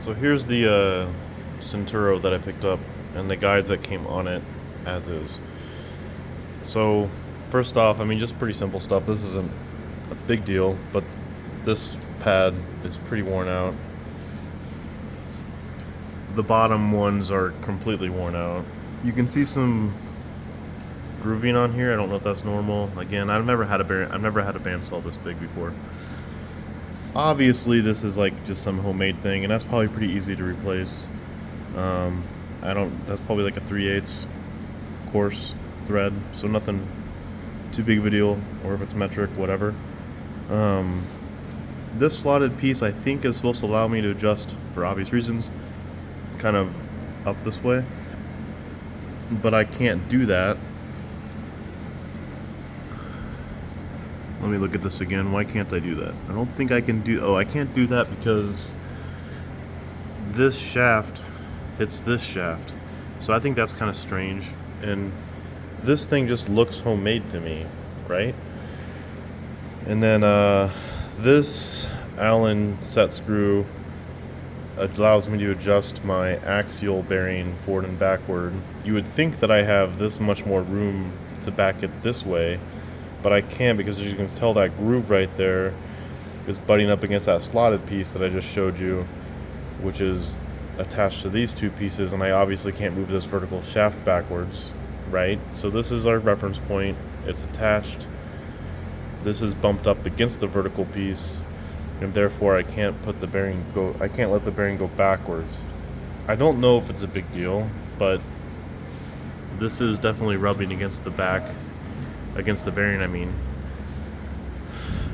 So here's the Centuro that I picked up and the guides that came on it as is. So first off, I mean, just pretty simple stuff. This isn't a big deal, but this pad is pretty worn out. The bottom ones are completely worn out. You can see some grooving on here. I don't know if that's normal. Again, I've never had a bandsaw this big before. Obviously, this is like just some homemade thing, and that's probably pretty easy to replace. That's probably like a 3/8 coarse thread, so nothing too big of a deal, or if it's metric, whatever. This slotted piece I think is supposed to allow me to adjust, for obvious reasons, kind of up this way, but I can't do that. Let me look at this again. Why can't I do that? I don't think I can do... Oh, I can't do that because this shaft hits this shaft. So I think that's kind of strange. And this thing just looks homemade to me, right? And then this Allen set screw allows me to adjust my axial bearing forward and backward. You would think that I have this much more room to back it this way, but I can't, because as you can tell, that groove right there is butting up against that slotted piece that I just showed you, which is attached to these two pieces, and I obviously can't move this vertical shaft backwards, right? So this is our reference point. It's attached. This is bumped up against the vertical piece, and therefore I can't let the bearing go backwards. I don't know if it's a big deal, but this is definitely rubbing against the back, against the bearing, I mean,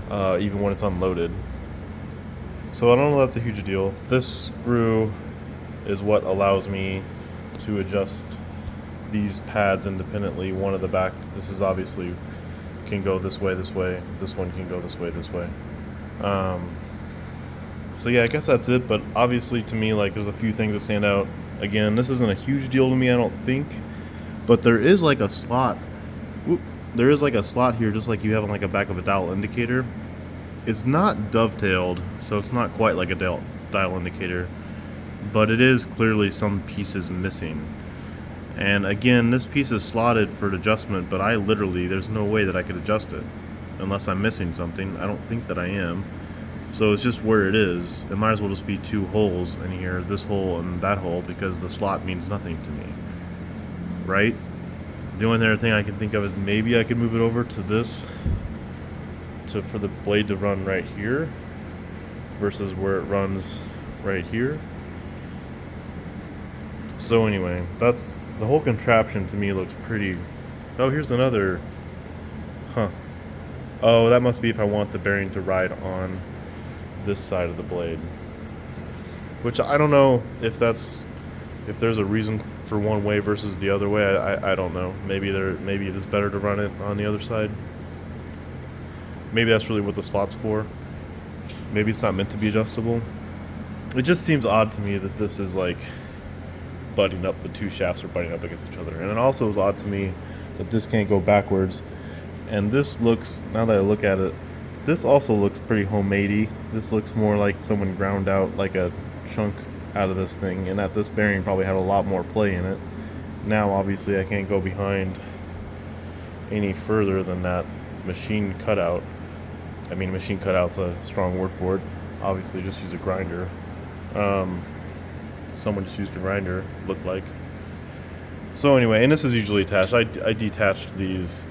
even when it's unloaded. So I don't know if that's a huge deal. This screw is what allows me to adjust these pads independently. One of the back, this is obviously can go this way, this way. This one can go this way, this way. So yeah, I guess that's it, but obviously to me, like, there's a few things that stand out. Again, this isn't a huge deal to me, I don't think, but there is like a slot. There is like a slot here, just like you have on like a back of a dial indicator. It's not dovetailed, so it's not quite like a dial indicator, but it is clearly some pieces missing. And again, this piece is slotted for adjustment, but there's no way that I could adjust it unless I'm missing something. I don't think that I am. So it's just where it is. It might as well just be two holes in here, this hole and that hole, because the slot means nothing to me, right? The only other thing I can think of is maybe I could move it over to this, for the blade to run right here versus where it runs right here. So anyway, that's the whole contraption. To me looks pretty... Oh, here's another... Oh, that must be if I want the bearing to ride on this side of the blade, which I don't know if there's a reason for one way versus the other way. I don't know. Maybe it is better to run it on the other side. Maybe that's really what the slot's for. Maybe it's not meant to be adjustable. It just seems odd to me that this is like butting up, the two shafts are butting up against each other. And it also is odd to me that this can't go backwards. And this looks, now that I look at it, this also looks pretty homemade-y. This looks more like someone ground out like a chunk out of this thing, and that this bearing probably had a lot more play in it. Now obviously I can't go behind any further than that machine cutout. I mean, machine cutout's a strong word for it. Obviously just use a grinder. Someone just used a grinder, looked like. So anyway, and this is usually attached. I detached these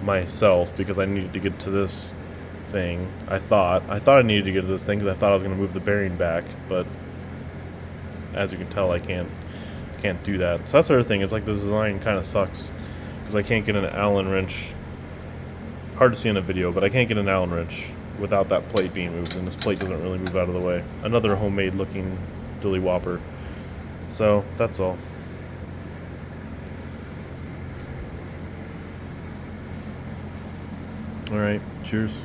myself because I needed to get to this thing. I thought I needed to get to this thing because I thought I was going to move the bearing back, but as you can tell, I can't do that. So that's the other thing. It's like the design kind of sucks because I can't get an Allen wrench. Hard to see in a video, but I can't get an Allen wrench without that plate being moved, and this plate doesn't really move out of the way. Another homemade looking dilly whopper. So that's all. All right, cheers.